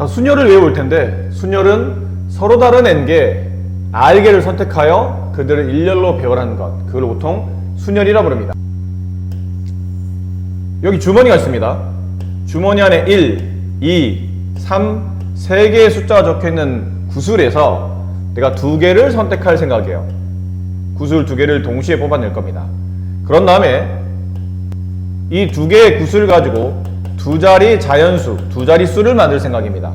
자, 순열을 외워올 텐데, 순열은 서로 다른 n개, r개를 선택하여 그들을 일렬로 배열하는 것, 그걸 보통 순열이라 부릅니다. 여기 주머니가 있습니다. 주머니 안에 1, 2, 3, 3개의 숫자가 적혀있는 구슬에서 내가 2개를 선택할 생각이에요. 구슬 2개를 동시에 뽑아낼 겁니다. 그런 다음에 이 2개의 구슬을 가지고 2자리 자연수, 2자릿수를 만들 생각입니다.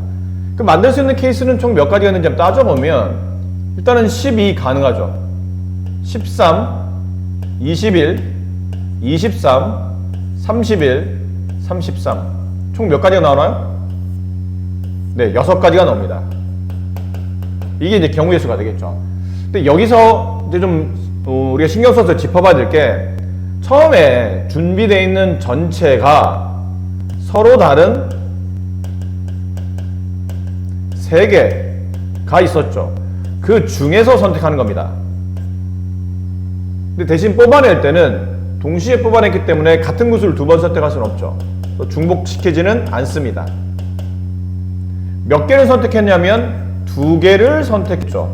그 만들 수 있는 케이스는 총 몇 가지가 있는지 한번 따져보면 일단은 12 가능하죠. 13, 21, 23, 31, 33. 총 몇 가지가 나오나요? 네, 6가지가 나옵니다. 이게 이제 경우의 수가 되겠죠. 근데 여기서 이제 좀 우리가 신경 써서 짚어봐야 될 게, 처음에 준비되어 있는 전체가 서로 다른 3개가 있었죠. 그 중에서 선택하는 겁니다. 근데 대신 뽑아낼 때는 동시에 뽑아냈기 때문에 같은 구슬을 2번 선택할 수는 없죠. 중복시키지는 않습니다. 몇 개를 선택했냐면 2개를 선택했죠.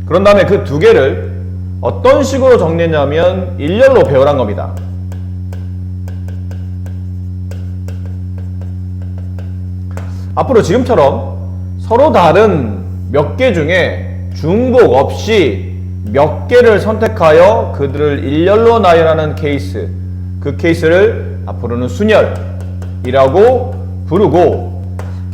그런 다음에 그 2개를 어떤 식으로 정리했냐면 일렬로 배열한 겁니다. 앞으로 지금처럼 서로 다른 몇 개 중에 중복 없이 몇 개를 선택하여 그들을 일렬로 나열하는 케이스, 그 케이스를 앞으로는 순열이라고 부르고,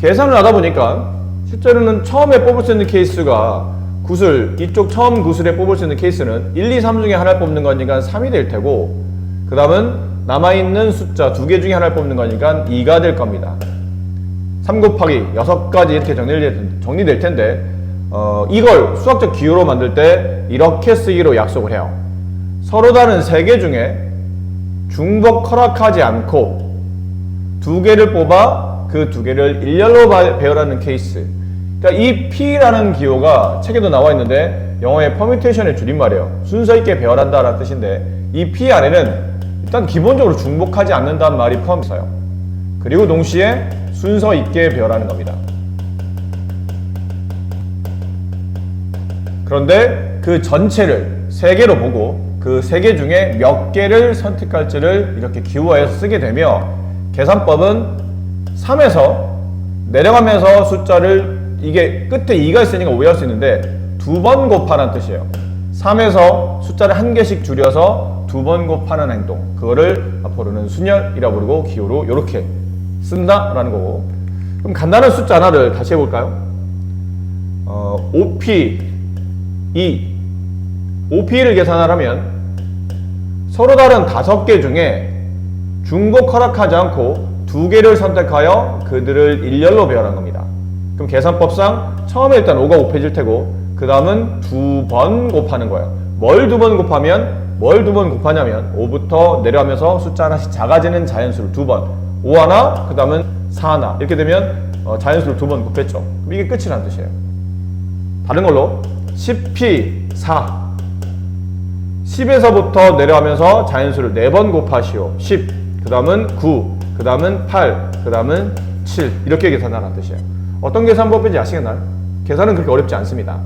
계산을 하다 보니까 실제로는 처음에 뽑을 수 있는 케이스가 구슬, 이쪽 처음 구슬에 뽑을 수 있는 케이스는 1, 2, 3 중에 하나를 뽑는 거니까 3이 될 테고, 그 다음은 남아있는 숫자 2개 중에 하나를 뽑는 거니까 2가 될 겁니다. 3 곱하기 6가지 이렇게 정리될 텐데, 이걸 수학적 기호로 만들 때 이렇게 쓰기로 약속을 해요. 서로 다른 3개 중에 중복 허락하지 않고 2개를 뽑아 그 2개를 일렬로 배열하는 케이스. 그러니까 이 P라는 기호가 책에도 나와 있는데 영어의 퍼뮤테이션의 줄임말이에요. 순서 있게 배열한다 라는 뜻인데, 이 P 안에는 일단 기본적으로 중복하지 않는다는 말이 포함되어요. 그리고 동시에 순서 있게 배열하는 겁니다. 그런데 그 전체를 3개로 보고 그 3개 중에 몇 개를 선택할지를 이렇게 기호화해서 쓰게 되며, 계산법은 3에서 내려가면서 숫자를, 이게 끝에 2가 있으니까 오해할 수 있는데 2번 곱하는 뜻이에요. 3에서 숫자를 1개씩 줄여서 2번 곱하는 행동, 그거를 앞으로는 순열이라고 부르고 기호로 이렇게 쓴다라는 거고. 그럼 간단한 숫자 하나를 다시 해볼까요? OP 2, OP를 계산을 하면 서로 다른 5개 중에 중복 허락하지 않고 2개를 선택하여 그들을 일렬로 배열한 겁니다. 그럼 계산법상 처음에 일단 5가 곱해질 테고, 그 다음은 2번 곱하는 거예요. 뭘 2번 곱하면, 뭘 2번 곱하냐면 5부터 내려가면서 숫자 하나씩 작아지는 자연수를 2번, 5 하나, 그 다음은 4 하나, 이렇게 되면 자연수를 2번 곱했죠. 그럼 이게 끝이라는 뜻이에요. 다른 걸로 10P 4, 10에서부터 내려가면서 자연수를 4번 곱하시오. 10, 그 다음은 9, 그 다음은 8, 그 다음은 7, 이렇게 계산하라는 뜻이에요. 어떤 계산법인지 아시겠나요? 계산은 그렇게 어렵지 않습니다.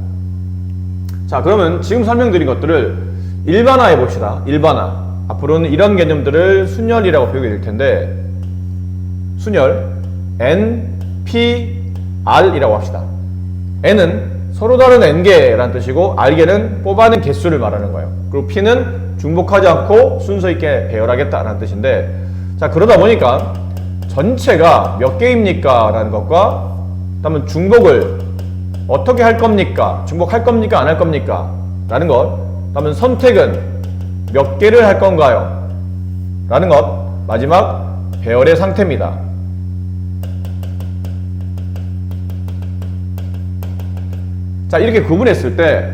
자, 그러면 지금 설명드린 것들을 일반화해 봅시다. 일반화. 앞으로는 이런 개념들을 순열이라고 배우게 될 텐데, 순열 N, P, R이라고 합시다. N은 서로 다른 N개라는 뜻이고, R개는 뽑아낸 개수를 말하는 거예요. 그리고 P는 중복하지 않고 순서 있게 배열하겠다라는 뜻인데, 자, 그러다 보니까 전체가 몇 개입니까? 라는 것과, 그다음에 중복을 어떻게 할 겁니까? 중복할 겁니까? 안 할 겁니까? 라는 것, 그다음에 선택은 몇 개를 할 건가요? 라는 것, 마지막 배열의 상태입니다. 자, 이렇게 구분했을 때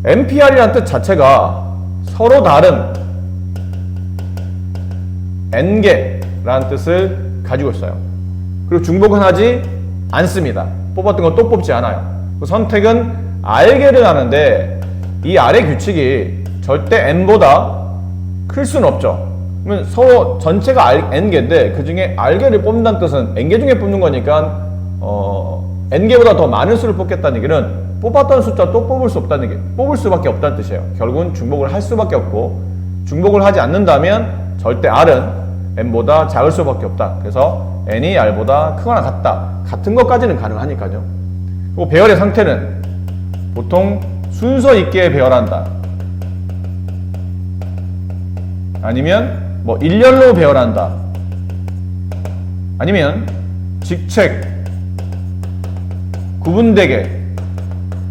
NPR이라는 뜻 자체가 서로 다른 N개라는 뜻을 가지고 있어요. 그리고 중복은 하지 않습니다. 뽑았던 건 또 뽑지 않아요. 그 선택은 R개를 하는데, 이 R의 규칙이 절대 N보다 클 수는 없죠. 그러면 서로 전체가 n개인데 그 중에 r개를 뽑는다는 뜻은 n개 중에 뽑는 거니까 n개보다 더 많은 수를 뽑겠다는 얘기는 뽑았던 숫자 또 뽑을 수 없다는 얘기, 뽑을 수밖에 없다는 뜻이에요. 결국은 중복을 할 수밖에 없고 중복을 하지 않는다면 절대 r은 n보다 작을 수밖에 없다. 그래서 n이 r보다 크거나 같다. 같은 것까지는 가능하니까요. 그리고 배열의 상태는 보통 순서 있게 배열한다. 아니면 뭐 일렬로 배열한다. 아니면 직책, 구분되게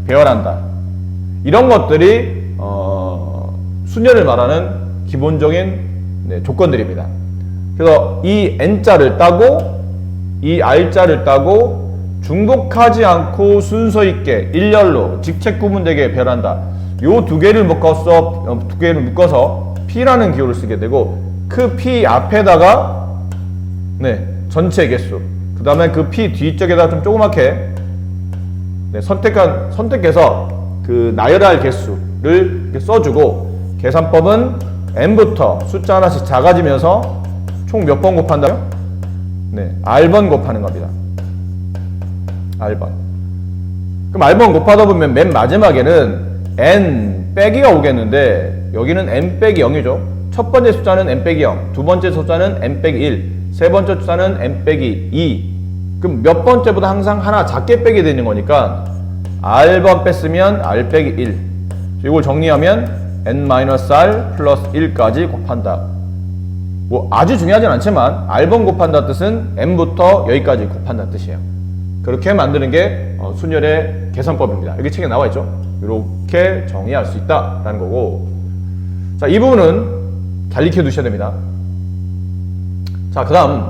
배열한다. 이런 것들이 순열을 말하는 기본적인 조건들입니다. 그래서 이 n자를 따고 이 r자를 따고 중복하지 않고 순서 있게 일렬로 직책 구분되게 배열한다. 요 두 개를 묶어서 P라는 기호를 쓰게 되고 그 P 앞에다가 전체 개수, 그 다음에 그 P 뒤쪽에다 좀 조그맣게 선택해서 그 나열할 개수를 이렇게 써주고 계산법은 n부터 숫자 하나씩 작아지면서 총 몇 번 곱한다고요? r번 곱하는 겁니다. r번. 그럼 r번 곱하다 보면 맨 마지막에는 n 빼기가 오겠는데 여기는 n 빼기 0이죠. 첫 번째 숫자는 n 빼기 0, 두 번째 숫자는 n 빼기 1, 세 번째 숫자는 n 빼기 2. 그럼 몇 번째보다 항상 하나 작게 빼게 되는 거니까 r번 뺐으면 r 빼기 1. 이걸 정리하면 n-r 플러스 1까지 곱한다. 뭐 아주 중요하진 않지만 r번 곱한다는 뜻은 n부터 여기까지 곱한다는 뜻이에요. 그렇게 만드는 게 순열의 계산법입니다. 여기 책에 나와 있죠. 이렇게 정의할 수 있다라는 거고, 자, 이 부분은 잘 익혀 두셔야 됩니다. 자, 그 다음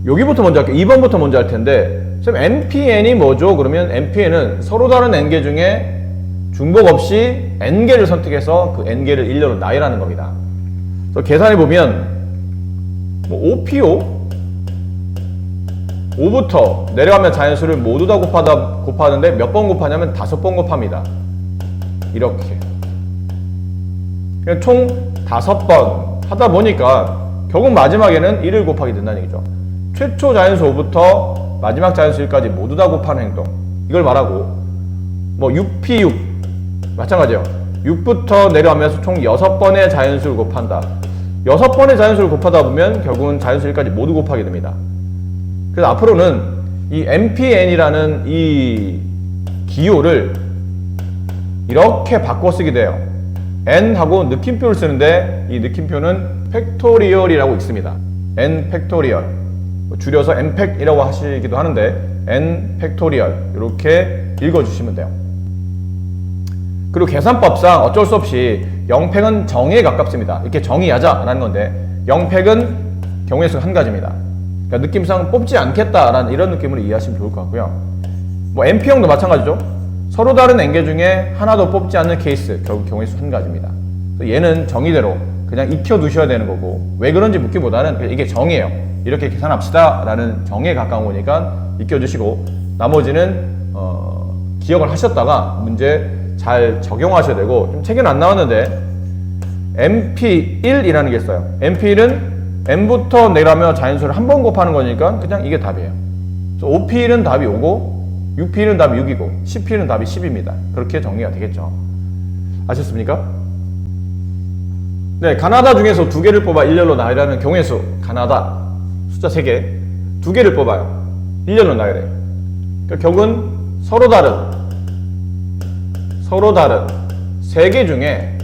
여기부터 먼저 할게요. 2번부터 먼저 할 텐데, 쌤 NPN이 뭐죠? 그러면 NPN은 서로 다른 n개 중에 중복 없이 n개를 선택해서 그 n개를 일렬로 나열하는 겁니다. 그래서 계산해 보면 뭐 5PO 5부터 내려가면 자연수를 모두 다 곱하는데 몇 번 곱하냐면 5번 곱합니다. 이렇게. 총 5번 하다 보니까 결국 마지막에는 1을 곱하게 된다는 얘기죠. 최초 자연수 5부터 마지막 자연수 1까지 모두 다 곱하는 행동. 이걸 말하고, 뭐 6P6 마찬가지예요. 6부터 내려가면서 총 6번의 자연수를 곱한다. 6번의 자연수를 곱하다 보면 결국은 자연수 1까지 모두 곱하게 됩니다. 그래서 앞으로는 이 NPN이라는 이 기호를 이렇게 바꿔 쓰게 돼요. n하고 느낌표를 쓰는데 이 느낌표는 팩토리얼이라고 있습니다. n 팩토리얼, 줄여서 n팩이라고 하시기도 하는데 n 팩토리얼 이렇게 읽어주시면 돼요. 그리고 계산법상 어쩔 수 없이 0팩은 정의에 가깝습니다. 이렇게 정의하자라는 건데 0팩은 경우의 수가 한 가지입니다. 그러니까 느낌상 뽑지 않겠다라는 이런 느낌으로 이해하시면 좋을 것 같고요. 뭐 NP형도 마찬가지죠. 서로 다른 n개 중에 하나도 뽑지 않는 케이스, 결국 경우의 수 한 가지입니다. 얘는 정의대로 그냥 익혀 두셔야 되는 거고, 왜 그런지 묻기보다는 이게 정의예요. 이렇게 계산합시다 라는 정의에 가까운 거니까 익혀 주시고, 나머지는 기억을 하셨다가 문제 잘 적용하셔야 되고, 좀 책에는 안 나왔는데 MP1이라는 게 있어요. MP1은 n부터 내려가며 자연수를 한 번 곱하는 거니까 그냥 이게 답이에요. 5P1은 답이 5고 6P1은 답이 6이고 10P1은 답이 10입니다. 그렇게 정리가 되겠죠. 아셨습니까? 네, 가나다 중에서 두 개를 뽑아 일렬로 나열하는 경우의 수. 가나다 숫자 3개, 두 개를 뽑아요. 일렬로 나열해요. 그러니까 결국은 서로 다른 3개 중에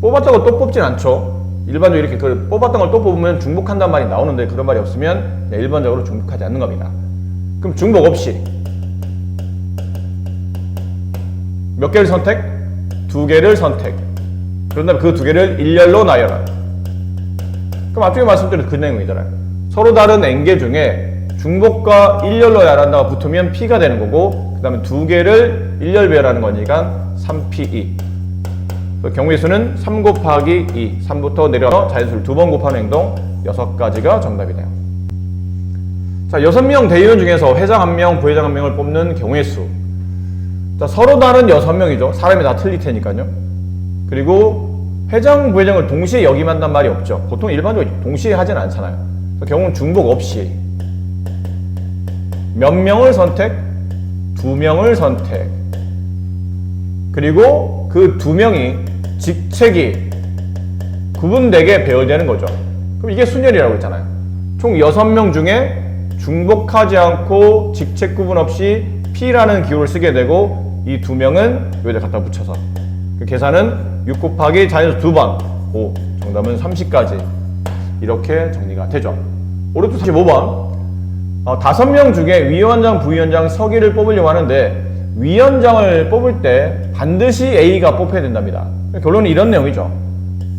뽑았다고 또 뽑진 않죠. 일반적으로 이렇게 뽑았던 걸 또 뽑으면 중복한다는 말이 나오는데 그런 말이 없으면 일반적으로 중복하지 않는 겁니다. 그럼 중복 없이 몇 개를 선택? 2개를 선택. 그런 다음에 그 2개를 일렬로 나열하. 그럼 앞쪽에 말씀드린 그 내용이잖아요. 서로 다른 n개 중에 중복과 일렬로 나열한다가 붙으면 P가 되는 거고, 그 다음에 2개를 일렬 배열하는 거니까 3P2. 경우의 수는 3 곱하기 2, 3부터 내려서 자연수를 2번 곱하는 행동 6가지가 정답이 돼요. 자, 6명 대의원 중에서 회장 1명, 부회장 1명을 뽑는 경우의 수. 자, 서로 다른 6명이죠. 사람이 다 틀릴 테니까요. 그리고 회장, 부회장을 동시에 역임한단 말이 없죠. 보통 일반적으로 동시에 하진 않잖아요. 경우는 중복 없이 몇 명을 선택? 2명을 선택. 그리고 그 2명이 직책이 구분되게 배열되는 거죠. 그럼 이게 순열이라고 했잖아요. 총 6명 중에 중복하지 않고 직책 구분 없이 P라는 기호를 쓰게 되고 이 2명은 여기다 갖다 붙여서 그 계산은 6 곱하기 자연수 2번 5 정답은 30까지 이렇게 정리가 되죠. 오른쪽 45번 5명 중에 위원장, 부위원장, 서기를 뽑으려고 하는데 위원장을 뽑을 때 반드시 A가 뽑혀야 된답니다. 결론은 이런 내용이죠.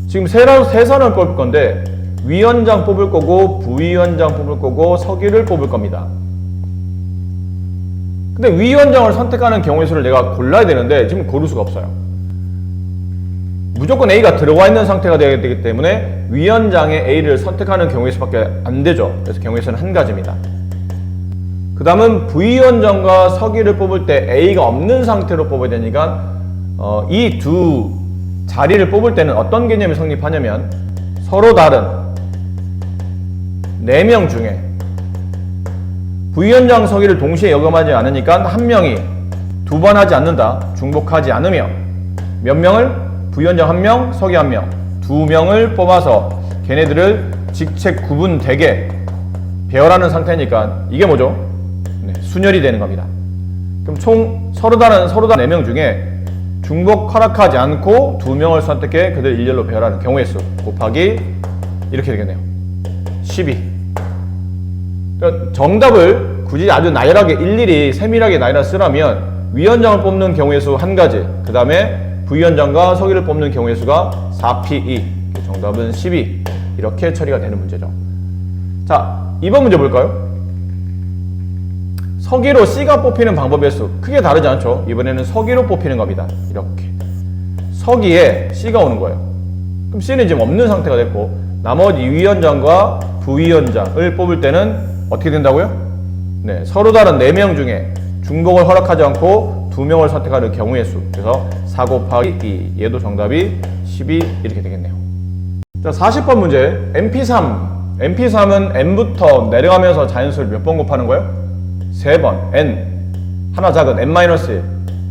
지금 세 사람을 뽑을 건데 위원장 뽑을 거고 부위원장 뽑을 거고 서기를 뽑을 겁니다. 근데 위원장을 선택하는 경우의 수를 내가 골라야 되는데 지금 고를 수가 없어요. 무조건 A가 들어가 있는 상태가 되어야 되기 때문에 위원장의 A를 선택하는 경우의 수밖에 안 되죠. 그래서 경우의 수는 한 가지입니다. 그 다음은 부위원장과 서기를 뽑을 때 A가 없는 상태로 뽑아야 되니까 이 두 자리를 뽑을 때는 어떤 개념이 성립하냐면 서로 다른 4명 중에 부위원장 서기를 동시에 역임하지 않으니까 한 명이 2번 하지 않는다. 중복하지 않으며 몇 명을? 부위원장 1명, 서기 1명 2명을 뽑아서 걔네들을 직책 구분되게 배열하는 상태니까 이게 뭐죠? 네, 순열이 되는 겁니다. 그럼 총 서로 다른 4명 중에 중복 허락하지 않고 2명을 선택해 그들 일렬로 배열하는 경우의 수 곱하기 이렇게 되겠네요. 12. 그러니까 정답을 굳이 아주 나열하게 일일이 세밀하게 나열해 쓰라면 위원장을 뽑는 경우의 수 한 가지, 그 다음에 부위원장과 서기를 뽑는 경우의 수가 4P2. 정답은 12. 이렇게 처리가 되는 문제죠. 자, 2번 문제 볼까요? 서기로 C가 뽑히는 방법의 수 크게 다르지 않죠? 이번에는 서기로 뽑히는 겁니다. 이렇게 서기에 C가 오는 거예요. 그럼 C는 지금 없는 상태가 됐고 나머지 위원장과 부위원장을 뽑을 때는 어떻게 된다고요? 네, 서로 다른 4명 중에 중복을 허락하지 않고 2명을 선택하는 경우의 수. 그래서 4 곱하기 2. 얘도 정답이 12 이렇게 되겠네요. 자, 40번 문제. MP3. MP3은 N부터 내려가면서 자연수를 몇 번 곱하는 거예요? 3번. N. 하나 작은 N-1.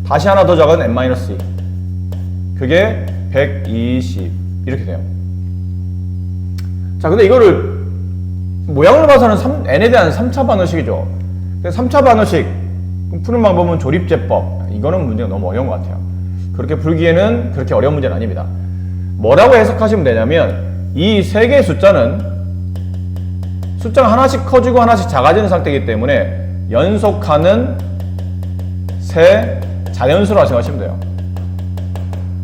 다시 하나 더 작은 N-2. 그게 120. 이렇게 돼요. 자, 근데 이거를 모양을 봐서는 N에 대한 3차 반응식이죠. 3차 반응식 푸는 방법은 조립제법. 이거는 문제가 너무 어려운 것 같아요. 그렇게 풀기에는 그렇게 어려운 문제는 아닙니다. 뭐라고 해석하시면 되냐면 이 세 개의 숫자가 하나씩 커지고 하나씩 작아지는 상태이기 때문에 연속하는 세 자연수라고 생각하시면 돼요.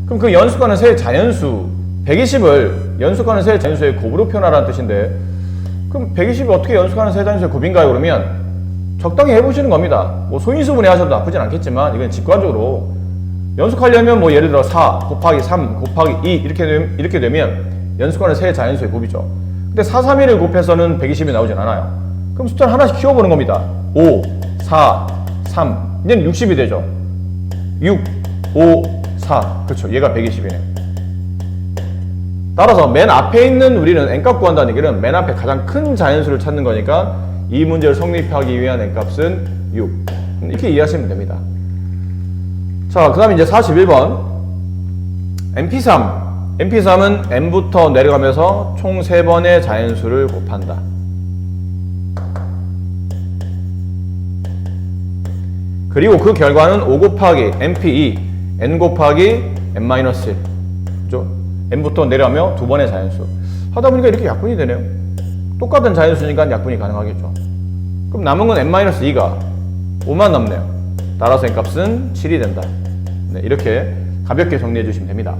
그럼 그 연속하는 세 자연수 120을 연속하는 세 자연수의 곱으로 표현하라는 뜻인데 그럼 120이 어떻게 연속하는 세 자연수의 곱인가요? 그러면 적당히 해보시는 겁니다. 뭐 소인수분해 하셔도 나쁘진 않겠지만 이건 직관적으로 연속하려면 뭐 예를 들어 4 곱하기 3 곱하기 2 이렇게 되면 연속하는 세 자연수의 곱이죠. 근데 4, 3, 1을 곱해서는 120이 나오진 않아요. 그럼 숫자를 하나씩 키워보는 겁니다. 5, 4, 3 이제는 60이 되죠. 6, 5, 4 그렇죠. 얘가 120이네. 따라서 맨 앞에 있는 우리는 n값 구한다는 얘기는 맨 앞에 가장 큰 자연수를 찾는 거니까 이 문제를 성립하기 위한 n값은 6 이렇게 이해하시면 됩니다. 자, 그 다음에 이제 41번 MP3은 n부터 내려가면서 총 3번의 자연수를 곱한다. 그리고 그 결과는 5 곱하기 MP2 n 곱하기 n-1 그죠? n부터 내려가며 2번의 자연수 하다 보니까 이렇게 약분이 되네요. 똑같은 자연수니까 약분이 가능하겠죠. 그럼 남은 건 n-2가 5만 남네요. 따라서 n값은 7이 된다. 네, 이렇게 가볍게 정리해 주시면 됩니다.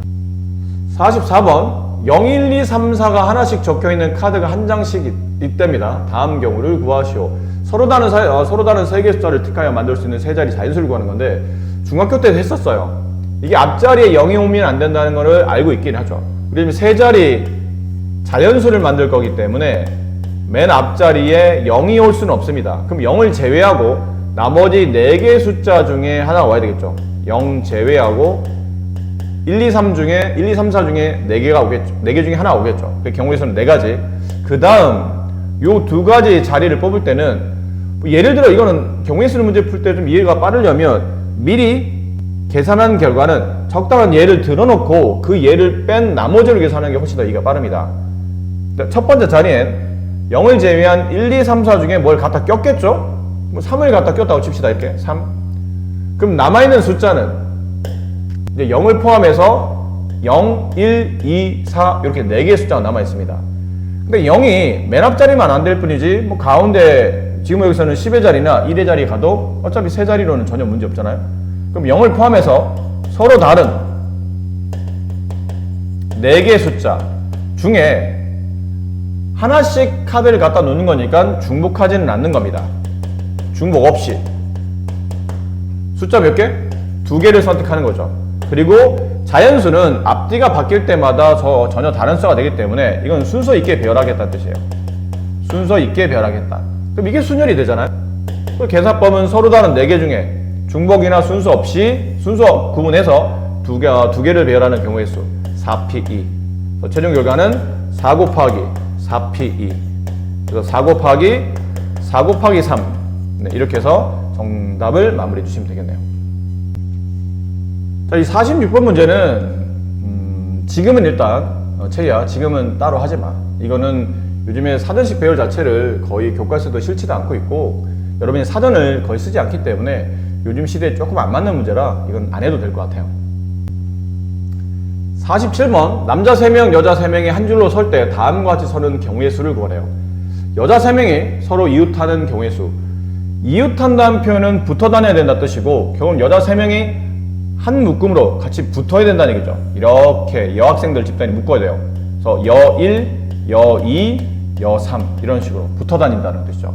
44번 0, 1, 2, 3, 4가 하나씩 적혀있는 카드가 한 장씩 있답니다. 다음 경우를 구하시오. 서로 다른 세 개의 숫자를 특하여 만들 수 있는 세 자리 자연수를 구하는 건데 중학교 때도 했었어요. 이게 앞자리에 0이 오면 안 된다는 거를 알고 있긴 하죠. 그러면 세 자리 자연수를 만들 거기 때문에 맨 앞자리에 0이 올 수는 없습니다. 그럼 0을 제외하고 나머지 4개의 숫자 중에 하나가 와야 되겠죠. 0 제외하고 1, 2, 3 중에 1, 2, 3, 4 중에 4개가 오겠죠. 4개 중에 하나 오겠죠. 그 경우의 수는 4가지. 그 다음 요 2가지 자리를 뽑을 때는 뭐 예를 들어 이거는 경우의 수는 문제 풀 때 좀 이해가 빠르려면 미리 계산한 결과는 적당한 예를 들어놓고 그 예를 뺀 나머지를 계산하는 게 훨씬 더 이해가 빠릅니다. 첫 번째 자리엔 0을 제외한 1, 2, 3, 4 중에 뭘 갖다 꼈겠죠? 뭐 3을 갖다 꼈다고 칩시다. 이렇게 3. 그럼 남아있는 숫자는 이제 0을 포함해서 0, 1, 2, 4 이렇게 4개의 숫자가 남아있습니다. 근데 0이 맨 앞자리만 안 될 뿐이지 뭐 가운데 지금 여기서는 10의 자리나 1의 자리 가도 어차피 세 자리로는 전혀 문제 없잖아요. 그럼 0을 포함해서 서로 다른 4개의 숫자 중에 하나씩 카드를 갖다 놓는 거니까 중복하지는 않는 겁니다. 중복 없이. 숫자 몇 개? 2개를 선택하는 거죠. 그리고 자연수는 앞뒤가 바뀔 때마다 전혀 다른 수가 되기 때문에 이건 순서 있게 배열하겠다는 뜻이에요. 순서 있게 배열하겠다. 그럼 이게 순열이 되잖아요. 그 계산법은 서로 다른 4개 중에 중복이나 순서 없이 순서 구분해서 2개를 배열하는 경우의 수 4P2. 최종 결과는 4 곱하기 4P2. 그래서 4 곱하기 4 곱하기 3. 네, 이렇게 해서 정답을 마무리해 주시면 되겠네요. 자, 이 46번 문제는 지금은 일단 채희야 지금은 따로 하지 마. 이거는 요즘에 사전식 배열 자체를 거의 교과서도 실지도 않고 있고 여러분이 사전을 거의 쓰지 않기 때문에 요즘 시대에 조금 안 맞는 문제라 이건 안 해도 될 것 같아요. 47번 남자 3명 여자 3명이 한 줄로 설 때 다음과 같이 서는 경우의 수를 구하래요. 여자 3명이 서로 이웃하는 경우의 수. 이웃한다는 표현은 붙어 다녀야 된다 뜻이고 결국은 여자 3명이 한 묶음으로 같이 붙어야 된다는 얘기죠. 이렇게 여학생들 집단이 묶어야 돼요. 그래서 여1, 여2, 여3 이런 식으로 붙어 다닌다는 뜻이죠.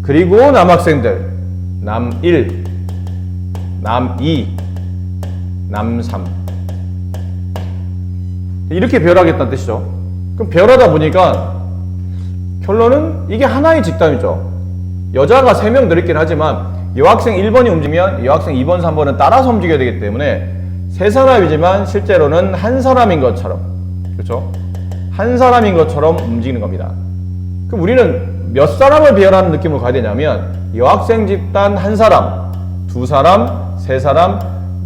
그리고 남학생들 남1, 남2, 남3 이렇게 배열하겠다는 뜻이죠. 그럼 배열하다 보니까 결론은 이게 하나의 집단이죠. 여자가 3명 들있긴 하지만 여학생 1번이 움직이면 여학생 2번, 3번은 따라서 움직여야 되기 때문에 세 사람이지만 실제로는 한 사람인 것처럼, 그렇죠? 한 사람인 것처럼 움직이는 겁니다. 그럼 우리는 몇 사람을 배열하는 느낌으로 가야 되냐면 여학생 집단 한 사람, 두 사람, 세 사람,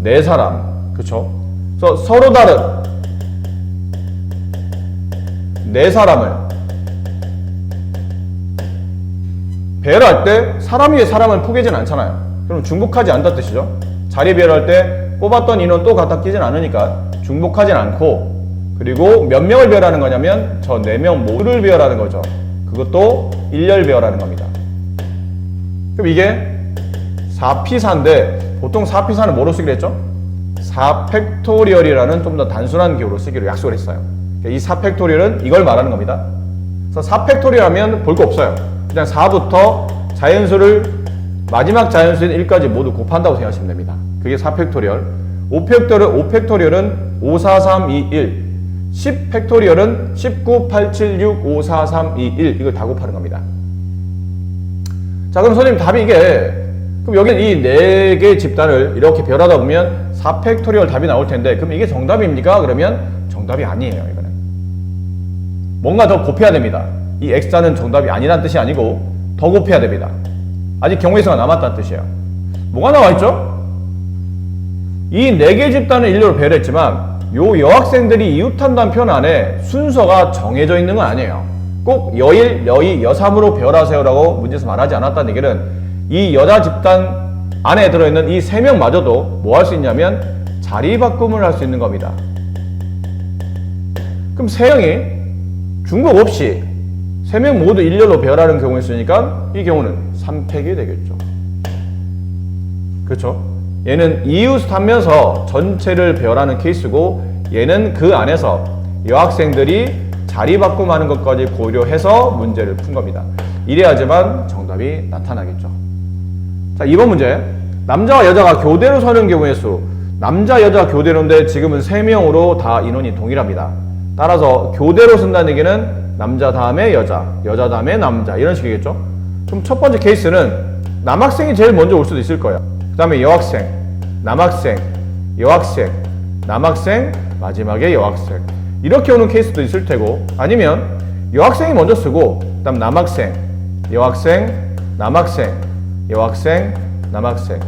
네 사람, 그렇죠? 그래서 서로 다른 네 사람을 배열할 때 사람 위에 사람을 포개진 않잖아요. 그럼 중복하지 않다는 뜻이죠. 자리 배열할 때 뽑았던 인원 또 갖다 끼진 않으니까 중복하진 않고, 그리고 몇 명을 배열하는 거냐면 저 4명 모두를 배열하는 거죠. 그것도 일렬 배열하는 겁니다. 그럼 이게 4P4인데 보통 4P4는 뭐로 쓰기로 했죠? 4팩토리얼이라는 좀 더 단순한 기호로 쓰기로 약속을 했어요. 이 4팩토리얼은 이걸 말하는 겁니다. 그래서 4팩토리얼 하면 볼 거 없어요. 그냥 4부터 자연수를 마지막 자연수인 1까지 모두 곱한다고 생각하시면 됩니다. 그게 4팩토리얼. 5팩토리얼은 5, 4, 3, 2, 1. 10팩토리얼은 19, 8, 7, 6, 5, 4, 3, 2, 1. 이걸 다 곱하는 겁니다. 자, 그럼 선생님 답이 이게, 그럼 여기는 이 4개의 집단을 이렇게 배열하다 보면 4팩토리얼 답이 나올 텐데, 그럼 이게 정답입니까? 그러면 정답이 아니에요, 이거는. 뭔가 더 곱해야 됩니다. 이 X자는 정답이 아니란 뜻이 아니고 더 곱해야 됩니다. 아직 경우의 수가 남았다는 뜻이에요. 뭐가 나와있죠? 이 4개 집단을 일렬로 배열했지만 요 여학생들이 이웃한다는 표현 안에 순서가 정해져 있는 건 아니에요. 꼭 여1, 여2, 여3으로 배열하세요 라고 문제에서 말하지 않았다는 얘기는 이 여자 집단 안에 들어있는 이 3명마저도 뭐 할 수 있냐면 자리 바꿈을 할 수 있는 겁니다. 그럼 3명이 중복 없이 3명 모두 일렬로 배열하는 경우에 있으니까 이 경우는 3팩이 되겠죠. 그렇죠? 얘는 이웃하면서 전체를 배열하는 케이스고, 얘는 그 안에서 여학생들이 자리 바꿈하는 것까지 고려해서 문제를 푼 겁니다. 이래야지만 정답이 나타나겠죠. 자, 2번 문제. 남자와 여자가 교대로 서는 경우의 수. 남자, 여자 교대로인데 지금은 3명으로 다 인원이 동일합니다. 따라서 교대로 쓴다는 얘기는 남자 다음에 여자, 여자 다음에 남자, 이런 식이겠죠? 그럼 첫 번째 케이스는 남학생이 제일 먼저 올 수도 있을 거예요. 그 다음에 여학생, 남학생, 여학생, 남학생, 마지막에 여학생. 이렇게 오는 케이스도 있을 테고, 아니면 여학생이 먼저 쓰고 그다음 남학생, 여학생, 남학생, 여학생, 남학생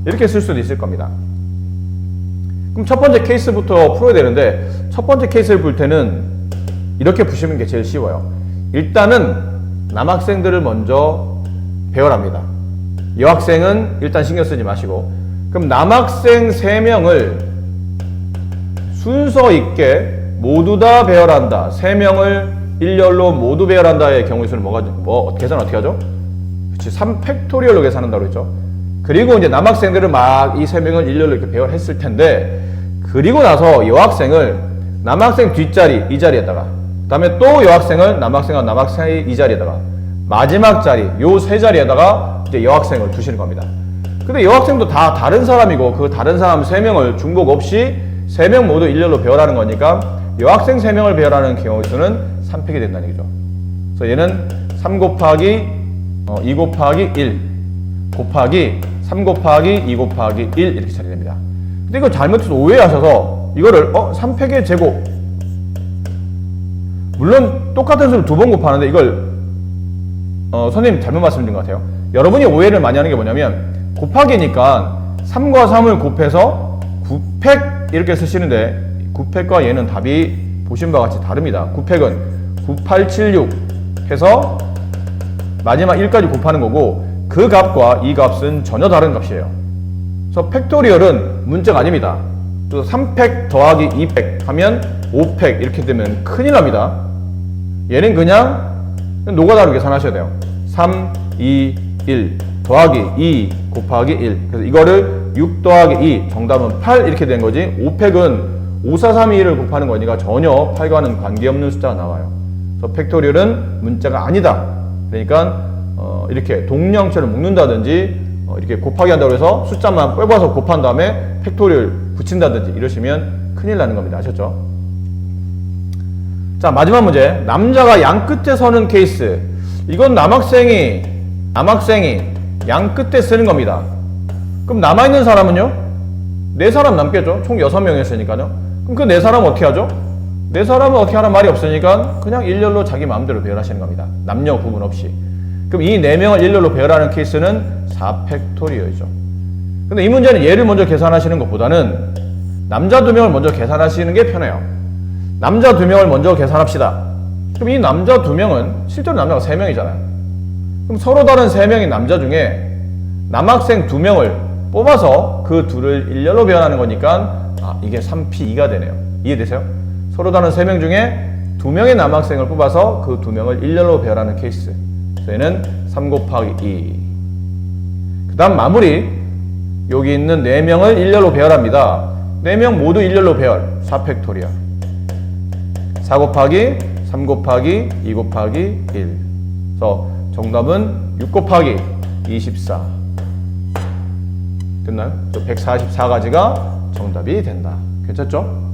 이렇게 쓸 수도 있을 겁니다. 그럼 첫 번째 케이스부터 풀어야 되는데, 첫 번째 케이스를 풀 때는 이렇게 푸시는 게 제일 쉬워요. 일단은 남학생들을 먼저 배열합니다. 여학생은 일단 신경 쓰지 마시고, 그럼 남학생 3명을 순서 있게 모두 다 배열한다. 3명을 일렬로 모두 배열한다의 경우의 수는 계산 어떻게 하죠? 그치, 3팩토리얼로 계산한다고 했죠. 그리고 이제 남학생들은 막 이 3명을 일렬로 이렇게 배열했을 텐데, 그리고 나서 여학생을 남학생 뒷자리 이 자리에다가, 그 다음에 또 여학생을 남학생과 남학생의 이 자리에다가, 마지막 자리 요 3자리에다가 이제 여학생을 두시는 겁니다. 근데 여학생도 다 다른 사람이고, 그 다른 사람 3명을 중복 없이 3명 모두 일렬로 배열하는 거니까 여학생 3명을 배열하는 경우의 수는 3팩이 된다는 얘기죠. 그래서 얘는 3 곱하기 2 곱하기 1 곱하기 3 곱하기 2 곱하기 1 이렇게 처리됩니다. 근데 이거 잘못해서 오해하셔서 이거를 3팩의 제곱, 물론 똑같은 수를 2번 곱하는데 이걸 선생님 잘못 말씀드린 것 같아요. 여러분이 오해를 많이 하는 게 뭐냐면, 곱하기니까 3과 3을 곱해서 9팩 이렇게 쓰시는데, 9팩과 얘는 답이 보신 바와 같이 다릅니다. 9팩은 9876 해서 마지막 1까지 곱하는 거고, 그 값과 이 값은 전혀 다른 값이에요. 그래서 팩토리얼은 문제가 아닙니다. 그래서 3팩 더하기 2팩 하면 5팩 이렇게 되면 큰일 납니다. 얘는 그냥 노가다로 계산하셔야 돼요. 3, 2, 1 더하기 2 곱하기 1. 그래서 이거를 6 더하기 2, 정답은 8 이렇게 된 거지. 5팩은 5, 4, 3, 2를 곱하는 거니까 전혀 8과는 관계없는 숫자가 나와요. 그래서 팩토리얼은 문자가 아니다. 그러니까 이렇게 동령체를 묶는다든지 이렇게 곱하기 한다고 해서 숫자만 빼봐서 곱한 다음에 팩토리얼 붙인다든지 이러시면 큰일 나는 겁니다. 아셨죠? 자, 마지막 문제. 남자가 양 끝에 서는 케이스. 이건 남학생이 양 끝에 쓰는 겁니다. 그럼 남아있는 사람은요? 4사람 남겠죠? 총 6명이었으니까요. 그럼 그 4사람 어떻게 하죠? 4사람은 어떻게 하는 말이 없으니까 그냥 일렬로 자기 마음대로 배열하시는 겁니다. 남녀 구분 없이. 그럼 이 4명을 일렬로 배열하는 케이스는 4팩토리얼이죠. 근데 이 문제는 얘를 먼저 계산하시는 것보다는 남자 2명을 먼저 계산하시는 게 편해요. 남자 2명을 먼저 계산합시다. 그럼 이 남자 2명은 실제로 남자가 3명이잖아요. 그럼 서로 다른 3명의 남자 중에 남학생 2명을 뽑아서 그 둘을 일렬로 배열하는 거니까 이게 3P2가 되네요. 이해되세요? 서로 다른 3명 중에 2명의 남학생을 뽑아서 그 2명을 일렬로 배열하는 케이스. 저희는 3 곱하기 2. 그 다음 마무리. 여기 있는 4명을 일렬로 배열합니다. 4명 모두 일렬로 배열. 4팩토리얼. 4 곱하기 3 곱하기 2 곱하기 1. 그래서 정답은 6 곱하기 24. 됐나요? 144가지가 정답이 된다. 괜찮죠?